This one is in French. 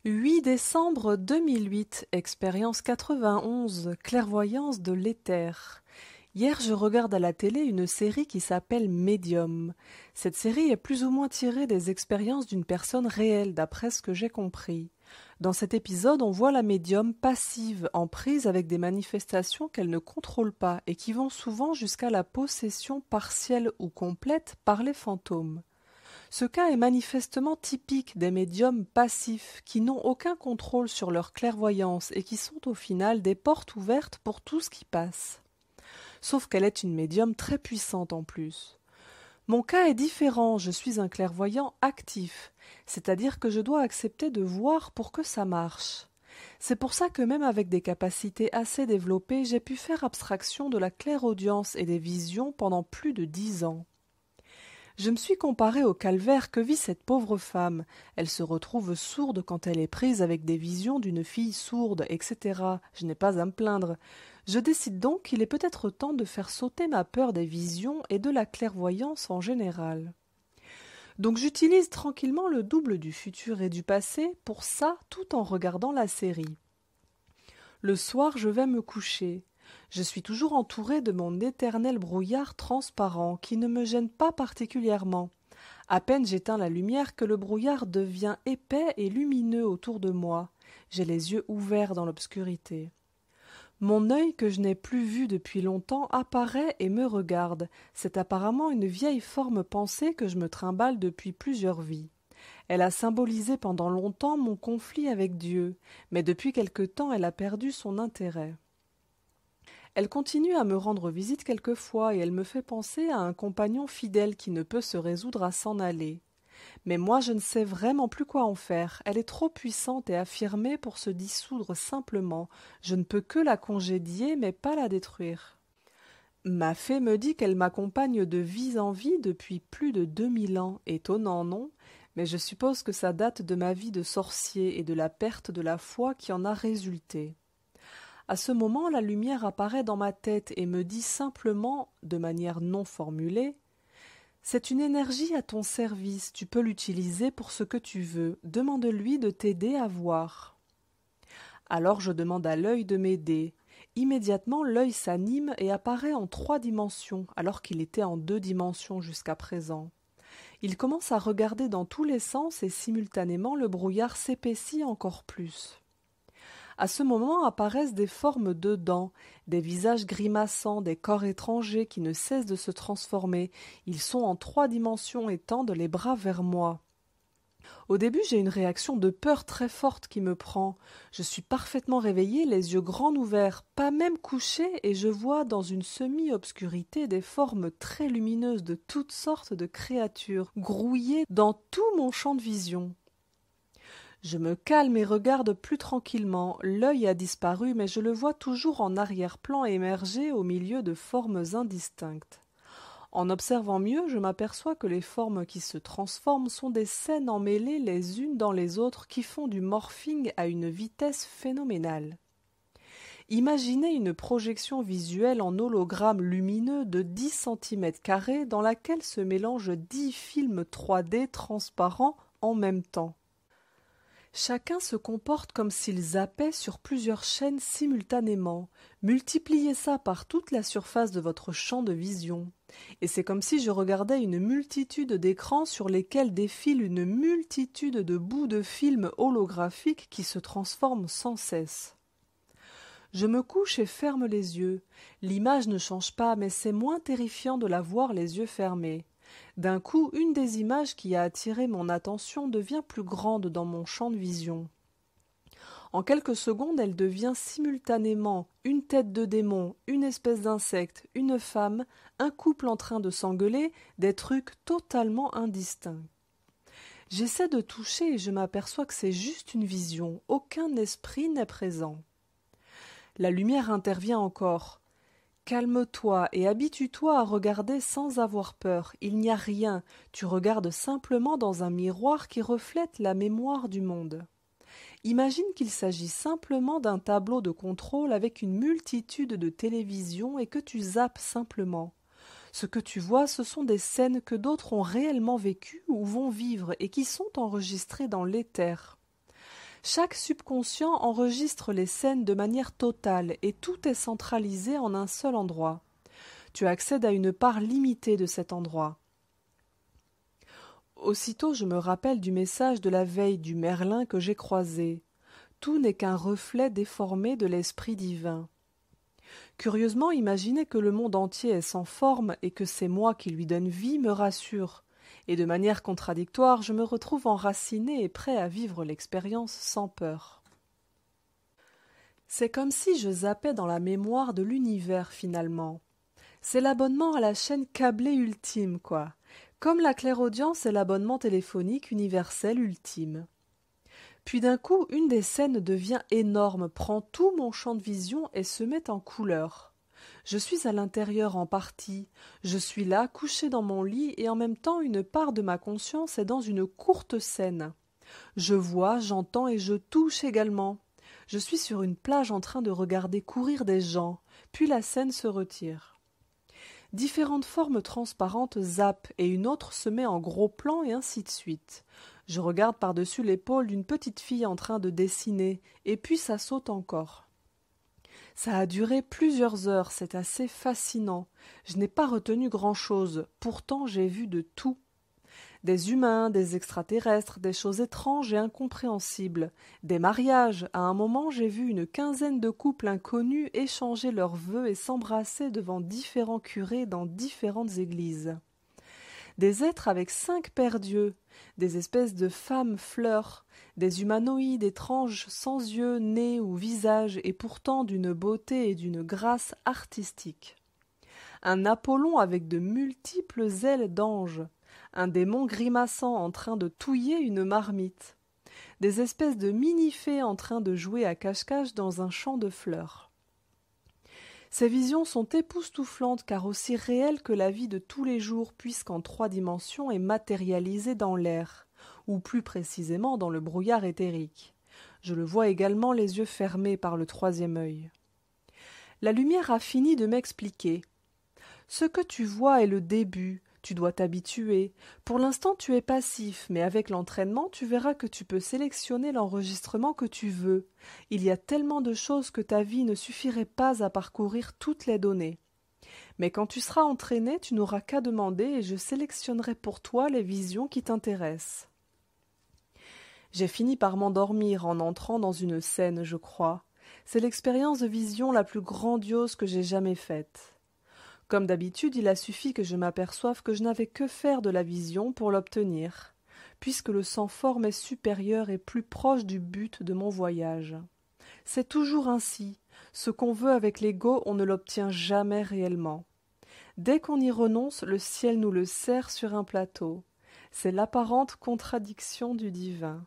8 décembre 2008, expérience 91, clairvoyance de l'éther. Hier, je regarde à la télé une série qui s'appelle Medium. Cette série est plus ou moins tirée des expériences d'une personne réelle, d'après ce que j'ai compris. Dans cet épisode, on voit la médium passive, en prise avec des manifestations qu'elle ne contrôle pas et qui vont souvent jusqu'à la possession partielle ou complète par les fantômes. Ce cas est manifestement typique des médiums passifs qui n'ont aucun contrôle sur leur clairvoyance et qui sont au final des portes ouvertes pour tout ce qui passe. Sauf qu'elle est une médium très puissante en plus. Mon cas est différent, je suis un clairvoyant actif, c'est-à-dire que je dois accepter de voir pour que ça marche. C'est pour ça que même avec des capacités assez développées, j'ai pu faire abstraction de la clairaudience et des visions pendant plus de 10 ans. Je me suis comparé au calvaire que vit cette pauvre femme. Elle se retrouve sourde quand elle est prise avec des visions d'une fille sourde, etc. Je n'ai pas à me plaindre. Je décide donc qu'il est peut-être temps de faire sauter ma peur des visions et de la clairvoyance en général. Donc j'utilise tranquillement le double du futur et du passé pour ça tout en regardant la série. Le soir, je vais me coucher. Je suis toujours entourée de mon éternel brouillard transparent qui ne me gêne pas particulièrement. À peine j'éteins la lumière que le brouillard devient épais et lumineux autour de moi. J'ai les yeux ouverts dans l'obscurité. Mon œil que je n'ai plus vu depuis longtemps apparaît et me regarde. C'est apparemment une vieille forme pensée que je me trimballe depuis plusieurs vies. Elle a symbolisé pendant longtemps mon conflit avec Dieu, mais depuis quelque temps elle a perdu son intérêt. Elle continue à me rendre visite quelquefois et elle me fait penser à un compagnon fidèle qui ne peut se résoudre à s'en aller. Mais moi je ne sais vraiment plus quoi en faire, elle est trop puissante et affirmée pour se dissoudre simplement, je ne peux que la congédier mais pas la détruire. Ma fée me dit qu'elle m'accompagne de vie en vie depuis plus de 2000 ans, étonnant non, mais je suppose que ça date de ma vie de sorcier et de la perte de la foi qui en a résulté. À ce moment, la lumière apparaît dans ma tête et me dit simplement, de manière non formulée, « C'est une énergie à ton service, tu peux l'utiliser pour ce que tu veux, demande-lui de t'aider à voir. » Alors je demande à l'œil de m'aider. Immédiatement, l'œil s'anime et apparaît en 3 dimensions, alors qu'il était en 2 dimensions jusqu'à présent. Il commence à regarder dans tous les sens et simultanément le brouillard s'épaissit encore plus. À ce moment apparaissent des formes de dents, des visages grimaçants, des corps étrangers qui ne cessent de se transformer. Ils sont en 3 dimensions et tendent les bras vers moi. Au début, j'ai une réaction de peur très forte qui me prend. Je suis parfaitement réveillée, les yeux grands ouverts, pas même couchée, et je vois dans une semi-obscurité des formes très lumineuses de toutes sortes de créatures, grouillées dans tout mon champ de vision. Je me calme et regarde plus tranquillement. L'œil a disparu, mais je le vois toujours en arrière-plan émerger au milieu de formes indistinctes. En observant mieux, je m'aperçois que les formes qui se transforment sont des scènes emmêlées les unes dans les autres qui font du morphing à une vitesse phénoménale. Imaginez une projection visuelle en hologramme lumineux de 10 cm² dans laquelle se mélangent 10 films 3D transparents en même temps. Chacun se comporte comme s'il zappait sur plusieurs chaînes simultanément. Multipliez ça par toute la surface de votre champ de vision. Et c'est comme si je regardais une multitude d'écrans sur lesquels défile une multitude de bouts de films holographiques qui se transforment sans cesse. Je me couche et ferme les yeux. L'image ne change pas, mais c'est moins terrifiant de la voir les yeux fermés. D'un coup, une des images qui a attiré mon attention devient plus grande dans mon champ de vision. En quelques secondes, elle devient simultanément une tête de démon, une espèce d'insecte, une femme, un couple en train de s'engueuler, des trucs totalement indistincts. J'essaie de toucher et je m'aperçois que c'est juste une vision, aucun esprit n'est présent. La lumière intervient encore. Calme-toi et habitue-toi à regarder sans avoir peur. Il n'y a rien, tu regardes simplement dans un miroir qui reflète la mémoire du monde. Imagine qu'il s'agit simplement d'un tableau de contrôle avec une multitude de télévisions et que tu zappes simplement. Ce que tu vois, ce sont des scènes que d'autres ont réellement vécues ou vont vivre et qui sont enregistrées dans l'éther. Chaque subconscient enregistre les scènes de manière totale et tout est centralisé en un seul endroit. Tu accèdes à une part limitée de cet endroit. Aussitôt je me rappelle du message de la veille du Merlin que j'ai croisé. Tout n'est qu'un reflet déformé de l'esprit divin. Curieusement, imaginer que le monde entier est sans forme et que c'est moi qui lui donne vie me rassure, et de manière contradictoire, je me retrouve enraciné et prêt à vivre l'expérience sans peur. C'est comme si je zappais dans la mémoire de l'univers finalement. C'est l'abonnement à la chaîne câblée ultime, quoi. Comme la clairaudience est l'abonnement téléphonique universel ultime. Puis d'un coup, une des scènes devient énorme, prend tout mon champ de vision et se met en couleur. Je suis à l'intérieur en partie, je suis là, couché dans mon lit, et en même temps une part de ma conscience est dans une courte scène. Je vois, j'entends et je touche également. Je suis sur une plage en train de regarder courir des gens, puis la scène se retire. Différentes formes transparentes zappent et une autre se met en gros plan et ainsi de suite. Je regarde par-dessus l'épaule d'une petite fille en train de dessiner, et puis ça saute encore. Ça a duré plusieurs heures, c'est assez fascinant. Je n'ai pas retenu grand-chose, pourtant j'ai vu de tout. Des humains, des extraterrestres, des choses étranges et incompréhensibles, des mariages. À un moment, j'ai vu une quinzaine de couples inconnus échanger leurs vœux et s'embrasser devant différents curés dans différentes églises. Des êtres avec 5 paires d'yeux, des espèces de femmes fleurs, des humanoïdes étranges sans yeux, nez ou visage et pourtant d'une beauté et d'une grâce artistique. Un Apollon avec de multiples ailes d'ange, un démon grimaçant en train de touiller une marmite, des espèces de mini-fées en train de jouer à cache-cache dans un champ de fleurs. Ces visions sont époustouflantes car aussi réelles que la vie de tous les jours puisqu'en 3 dimensions est matérialisée dans l'air, ou plus précisément dans le brouillard éthérique. Je le vois également les yeux fermés par le 3e œil. La lumière a fini de m'expliquer. Ce que tu vois est le début, tu dois t'habituer. Pour l'instant tu es passif, mais avec l'entraînement tu verras que tu peux sélectionner l'enregistrement que tu veux. Il y a tellement de choses que ta vie ne suffirait pas à parcourir toutes les données. Mais quand tu seras entraîné, tu n'auras qu'à demander et je sélectionnerai pour toi les visions qui t'intéressent. J'ai fini par m'endormir en entrant dans une scène, je crois. C'est l'expérience de vision la plus grandiose que j'ai jamais faite. Comme d'habitude, il a suffi que je m'aperçoive que je n'avais que faire de la vision pour l'obtenir, puisque le sans-forme est supérieur et plus proche du but de mon voyage. C'est toujours ainsi. Ce qu'on veut avec l'ego, on ne l'obtient jamais réellement. Dès qu'on y renonce, le ciel nous le sert sur un plateau. C'est l'apparente contradiction du divin.